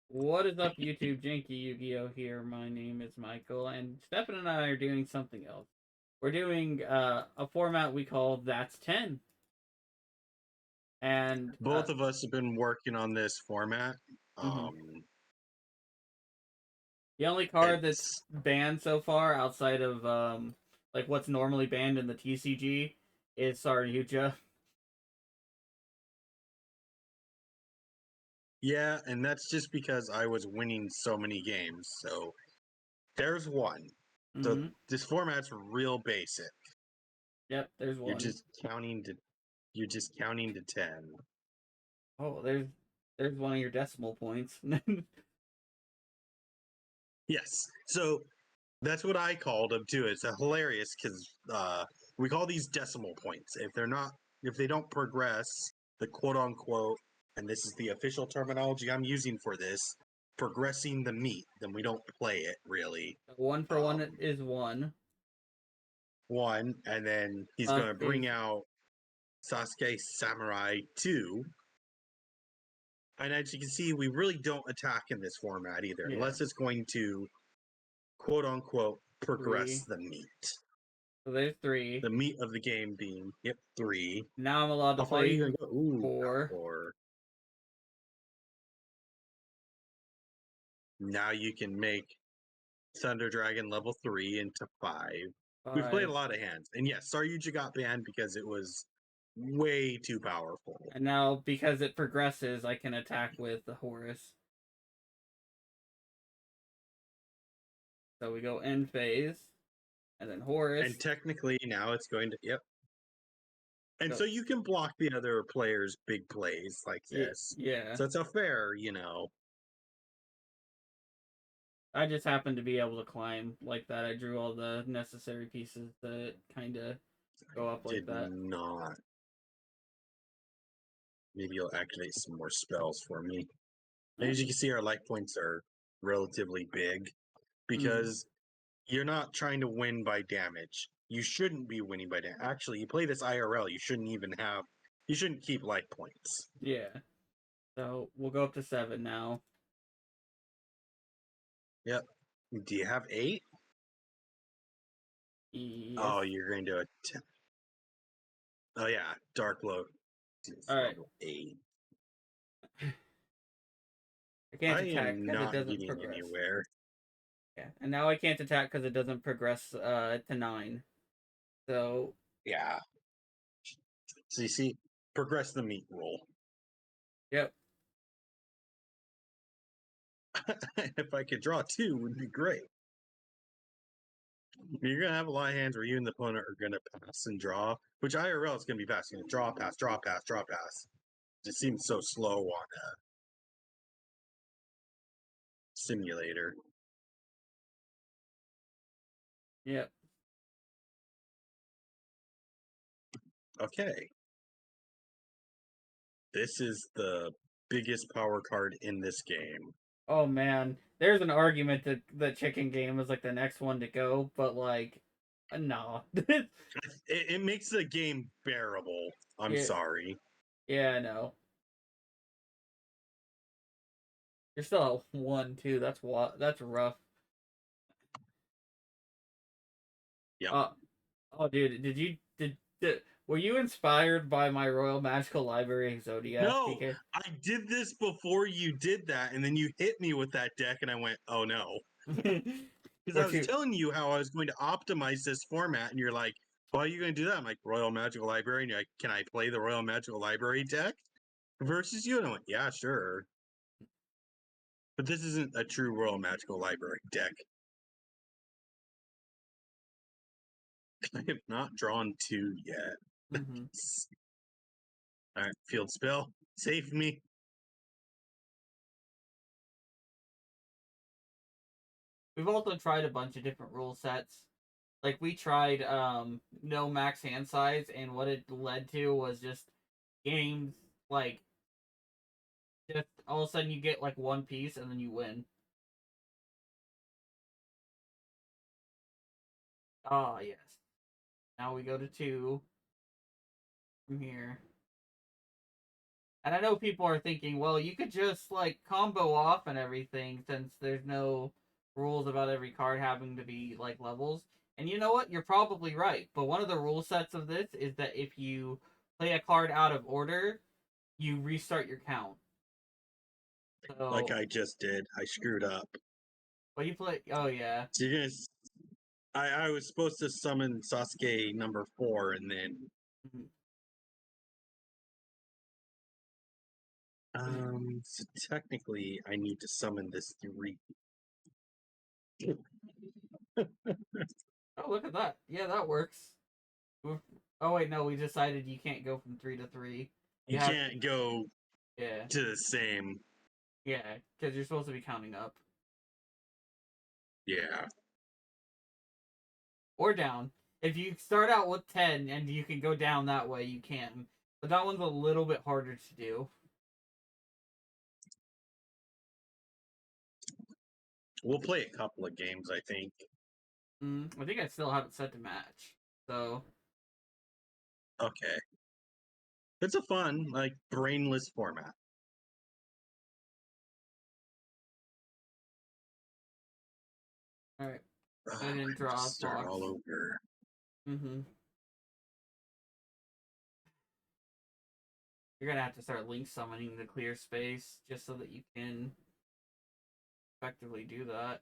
What is up, YouTube? Jankyygo here. My name is Michael, and Stefan and I are doing something else. We're doing a format we call That's 10. And Both of us have been working on this format. mhm. Um, The only card that's it's banned so far, outside of like what's normally banned in the TCG, is Saryuja. yeah, and that's just because I was winning so many games. So there's one. So Mm-hmm. this format's real basic. Yep, there's You're one. just counting to you're just counting to 10. Oh, there's one of your decimal points. Yes. So that's what I called them too. It's hilarious because we call these decimal points. If they don't progress, the quote unquote, and this is the official terminology I'm using for this, progressing the meat, then we don't play it really. One for one Um, is one. One, and then he's going to bring Is out Sasuke Samurai 2. And as you can see, we really don't attack in this format either, yeah, unless it's going to quote unquote progress three. the meat. So there's three. The meat of the game being, yep, 3. Now I'm allowed to How far are you play going to go? Ooh, not four. 4. Now you can make Thunder Dragon level 3 into 5. We've played a Five. lot of hands. And yes, Saryuja got banned because it was way too powerful. And now, because it progresses, I can attack with the Horus. So we go end phase, and then Horus. And technically now it's going to, yep. And Go, so you can block the other player's big plays like this. yeah. So it's a fair. I just happened to be able to climb like that. I drew all the necessary pieces that kind of I go up like did that. not. Maybe you'll activate some more spells for me. And as you can see, our life points are relatively big Mm-hmm. because you're not trying to win by damage. You shouldn't be winning by damage. Actually, you play this IRL, you shouldn't keep life points. Yeah. So we'll go up to 7 now. Yep. Do you have 8? Yes. Oh, you're going to attempt. Oh, yeah. Dark Load is All right. level 8. I can't I attack am because it not doesn't getting progress. anywhere. Yeah. And now I can't attack because it doesn't progress to 9. So, Yeah. So you see, progress the meat roll. yep. If I could draw 2, would be great. You're gonna have a lot of hands where you and the opponent are gonna pass and draw, which IRL is gonna be fast. You're gonna draw, pass, draw, pass, draw, pass. It just seems so slow on a simulator. Yep. Okay, this is the biggest power card in this game. Oh man, there's an argument that the chicken game is like the next one to go, but like, no. It makes the game bearable. I'm yeah, sorry. yeah, I know. You're still at 1 too. That's what. That's rough. Yep. Uh, oh, dude, were you inspired by my Royal Magical Library Zodiac No, PK? I did this before you did that, and then you hit me with that deck, and I went, "Oh no." Because We're I was too. telling you how I was going to optimize this format, and you're like, "Why are you going to do that?" I'm like, "Royal Magical Library," and you're like, "Can I play the Royal Magical Library deck versus you?" And I went, "Yeah, sure." But this isn't a true Royal Magical Library deck. I have not drawn 2 yet. Hmm. All right, field spell, save me. We've also tried a bunch of different rule sets. Like we tried no max hand size, and what it led to was just games like just all of a sudden you get like one piece and then you win. Ah, yes. Now we go to 2 from here. And I know people are thinking, well, you could just like combo off and everything since there's no rules about every card having to be like levels. And you know what? You're probably right. But one of the rule sets of this is that if you play a card out of order, you restart your count. Like So, I just did. I screwed up. what you play? Oh yeah. So you're gonna. I was supposed to summon Sasuke number 4, and then Mhm. so technically I need to summon this 3. Oh, look at that. Yeah, that works. Oh wait, no, we decided you can't go from 3 to 3. You You have can't go yeah, to the same. yeah, because you're supposed to be counting up Yeah. or down. If you start out with 10 and you can go down that way, you can. But that one's a little bit harder to do. We'll play a couple of games, I think. I think I still have it set to match. So Okay. It's a fun, like, brainless format. all right, Oh, I didn't I draw a just start fox. all over. Mm-hmm. You're gonna have to start link summoning the clear space just so that you can effectively do that.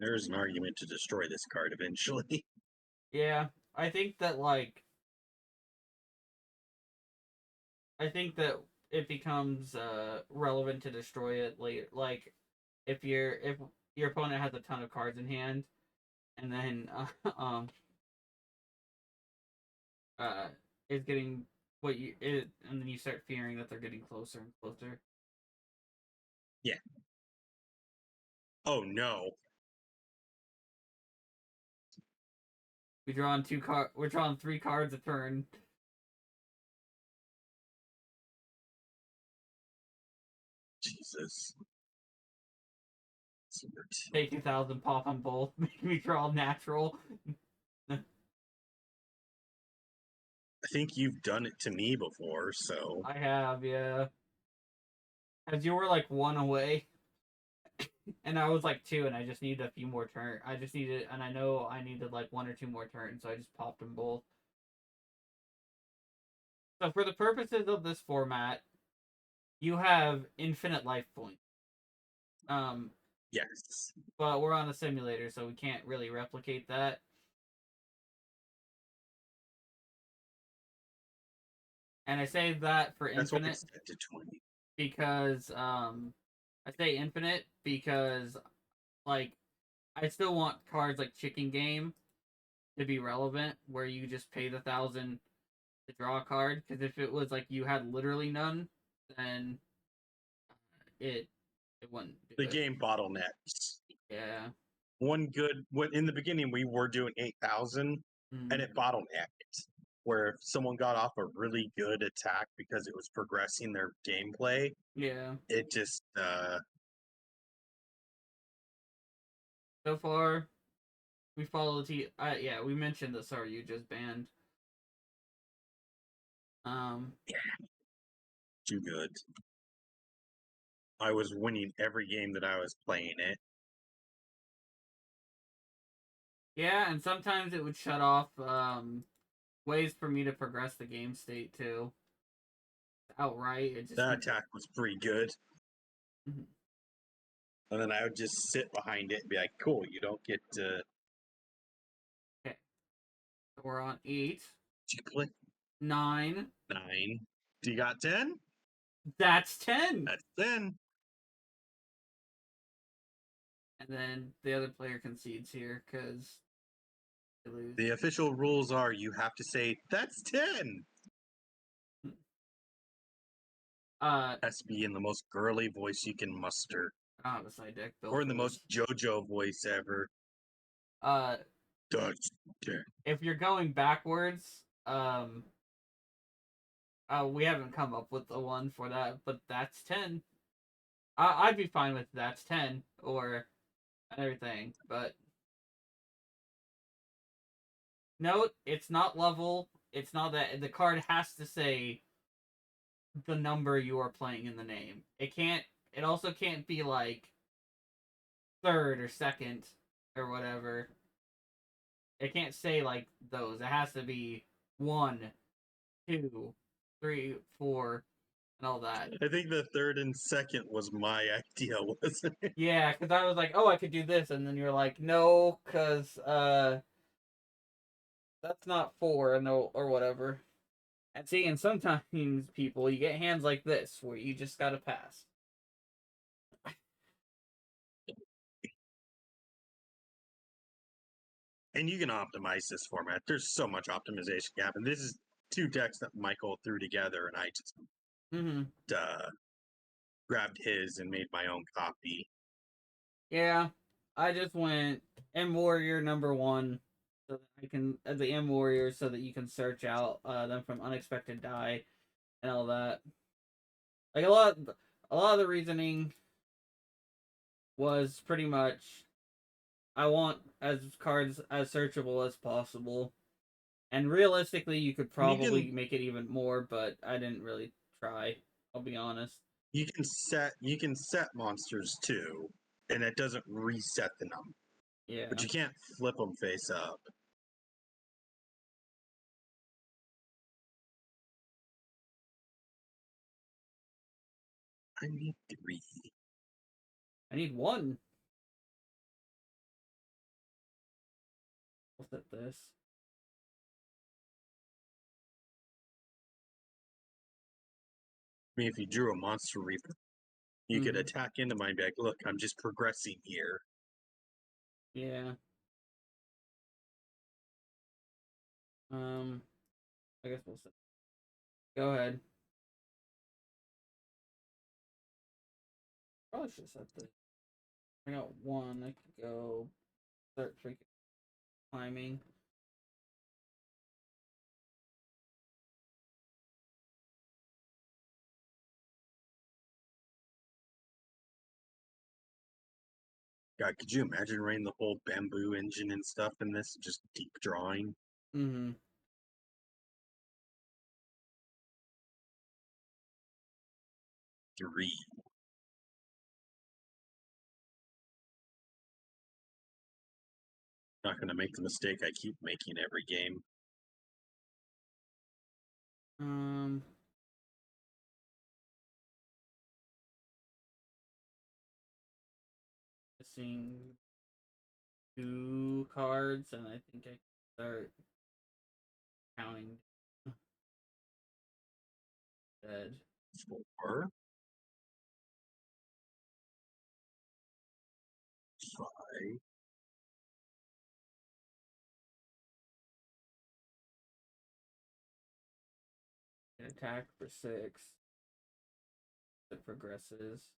There's an argument to destroy this card eventually. Yeah, I think that like I think that it becomes relevant to destroy it later. Like if your opponent has a ton of cards in hand, and then uh is getting and then you start fearing that they're getting closer and closer. Yeah. Oh no. We're drawing 3 cards a turn. Jesus. Pay 2,000, pop on both, make me draw natural. I think you've done it to me before, so I have, yeah. As you were like 1 away, and I was like 2, and I just needed a few more turns. I just needed, and I know I needed like 1 or 2 more turns, so I just popped them both. So for the purposes of this format, you have infinite life points. Um, yes. but we're on a simulator, so we can't really replicate that. And I say that for That's why infinite it's set to 20. because I say infinite because like I still want cards like Chicken Game to be relevant, where you just pay the 1,000 to draw a card. Because if it was like you had literally none, then it it wouldn't The do it. game bottlenecks. Yeah. When in the beginning we were doing 8,000 and Mm. it bottlenecked. Where if someone got off a really good attack because it was progressing their gameplay, Yeah. it just So far, we follow the yeah, we mentioned the Saryuja's banned. Um, too good. I was winning every game that I was playing it. yeah, and sometimes it would shut off ways for me to progress the game state too. Outright, it just That attack was pretty good. Mhm. And then I would just sit behind it and be like, cool, you don't get to Okay. So we're on 8, play 9. 9. Do you got 10? That's 10. That's 10. And then the other player concedes here because they lose. The official rules are you have to say, that's 10. Has to be in the most girly voice you can muster. I don't have a side deck built Or in for the most this. JoJo voice ever. Uh, That's 10. if you're going backwards, we haven't come up with the one for that, but that's 10. I'd be fine with that's 10 or and everything. But note, it's not level. It's not that the card has to say the number you are playing in the name. It can't. It also can't be like third or second or whatever. It can't say like those. It has to be one, two, three, four, and all that. I think the third and second was my idea, wasn't it? Yeah, because I was like, oh, I could do this, and then you're like, no, because that's not four, no, or whatever. And see, and sometimes people, you get hands like this where you just gotta pass. And you can optimize this format. There's so much optimization can happen. This is two decks that Michael threw together, and I just Mm-hmm. uh, grabbed his and made my own copy. Yeah, I just went M Warrior number one, so that I can the M Warrior, so that you can search out them from unexpected die and all that. Like a lot of the reasoning was pretty much I want as cards as searchable as possible. And realistically, you could You probably can make it even more, but I didn't really try. I'll be honest. you can set monsters too, and it doesn't reset the number, but Yeah. you can't flip them face up. I need three. I need one. What's at this? I mean, if you drew a monster reaper, you could Mm-hmm. attack into mine and be like, "Look, I'm just progressing here." Yeah. Um, I guess we'll see. Go ahead. Probably should set this. I got one. I could go start freaking climbing. God, could you imagine running the whole bamboo engine and stuff in this? Just deep drawing. Mm-hmm. Three. Not going to make the mistake I keep making every game. Um, missing two cards, and I think I can start counting dead. Four. Five. Attack for six. It progresses,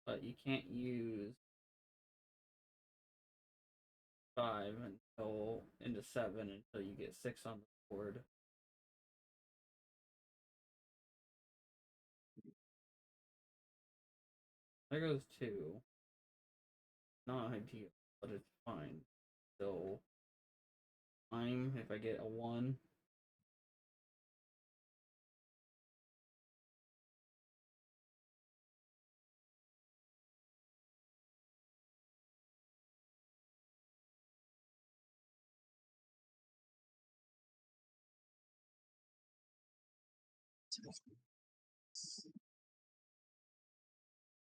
but you can't use five until into seven until you get six on the board. There goes two. Not ideal, but it's fine. So I'm if I get a one.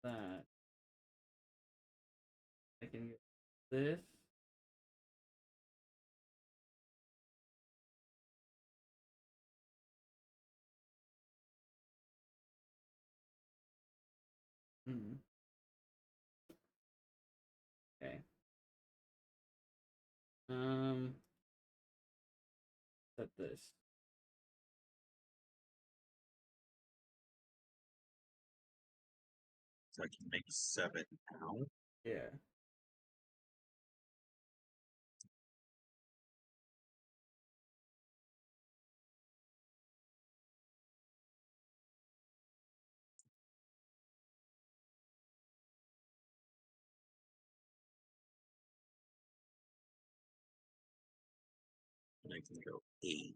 That I can get this. Hmm. Okay. Set this. So I can make seven now. Yeah. I can go 8.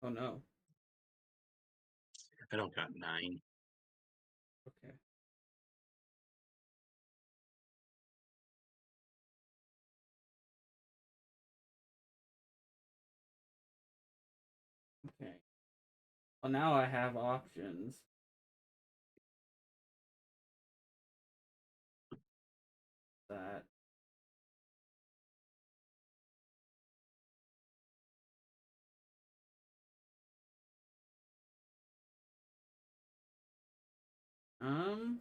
Oh no. I don't got 9. Okay. Okay. Well, now I have options. That. Um.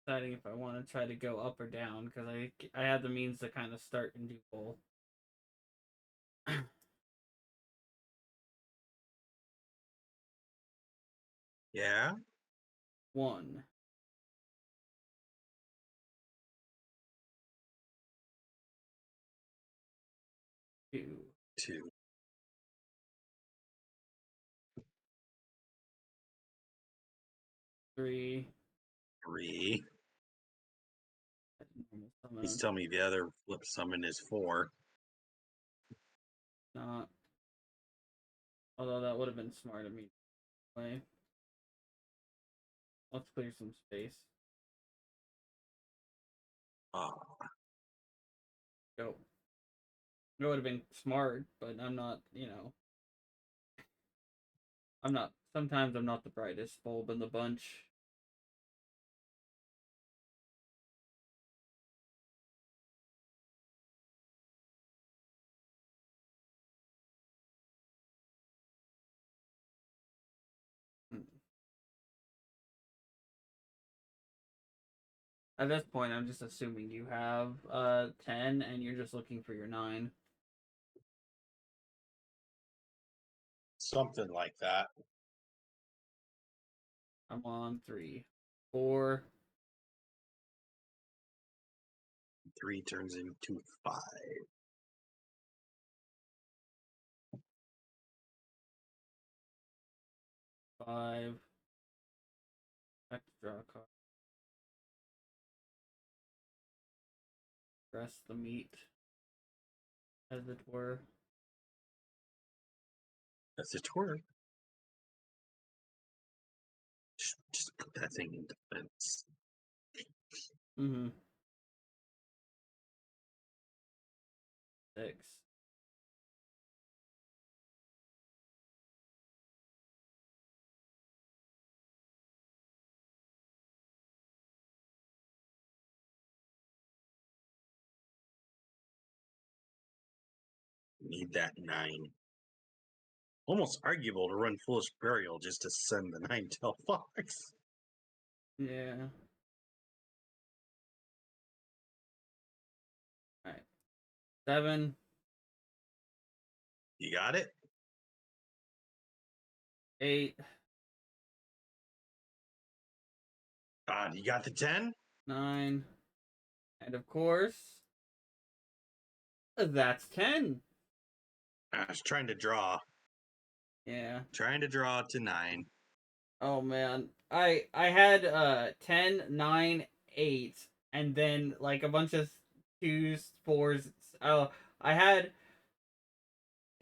Deciding if I want to try to go up or down because I have the means to kind of start and do both. Yeah? 1, 2, 2. 3. 3. Normal He's summon. telling me the other flip summon is 4. Not. Although that would have been smart of me to play. Let's clear some space. Ah, Go. It would have been smart, but I'm not, I'm not. Sometimes I'm not the brightest bulb in the bunch. Hmm. At this point, I'm just assuming you have 10 and you're just looking for your 9. something like that. I'm on 3. 4. 3 turns into 5. 5. Back to draw a card. Rest the meat, as it were. That's a twerk. Just put that thing in defense. Mm-hmm. 6. Need that 9. Almost arguable to run Foolish Burial just to send the 9-tail fox. Yeah. Alright. 7. You got it? 8. God, you got the 10? 9. And of course, that's 10. I was trying to draw. Yeah. Trying to draw to 9. Oh man. I had 10, 9, 8, and then like a bunch of 2s, 4s. Oh, I had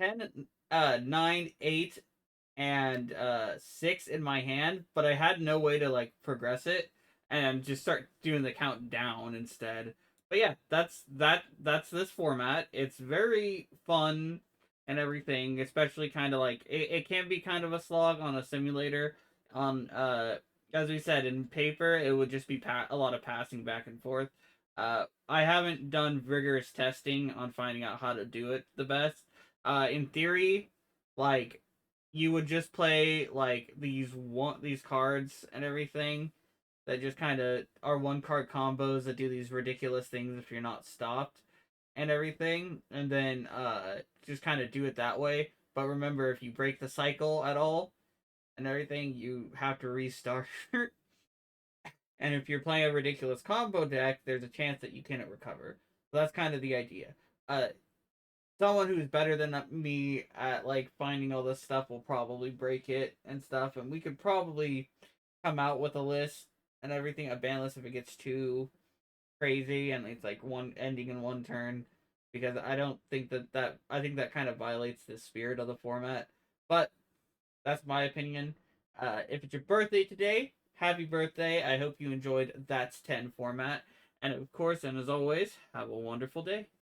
10, 9, 8, and 6 in my hand, but I had no way to like progress it and just start doing the countdown instead. But yeah, that's this format. It's very fun and everything, especially kind of like it can be kind of a slog on a simulator. On as we said, in paper it would just be a lot of passing back and forth. I haven't done rigorous testing on finding out how to do it the best. In theory, like you would just play like these cards and everything that just kind of are one card combos that do these ridiculous things if you're not stopped and everything, and then just kind of do it that way. But remember, if you break the cycle at all and everything, you have to restart. And if you're playing a ridiculous combo deck, there's a chance that you cannot recover. So that's kind of the idea. someone who's better than me at like finding all this stuff will probably break it and stuff, and we could probably come out with a list and everything, a ban list if it gets too crazy and it's like one ending in one turn, because I don't think that I think that kind of violates the spirit of the format. But that's my opinion. If it's your birthday today, happy birthday. I hope you enjoyed That's 10 format. And of course, and as always, have a wonderful day.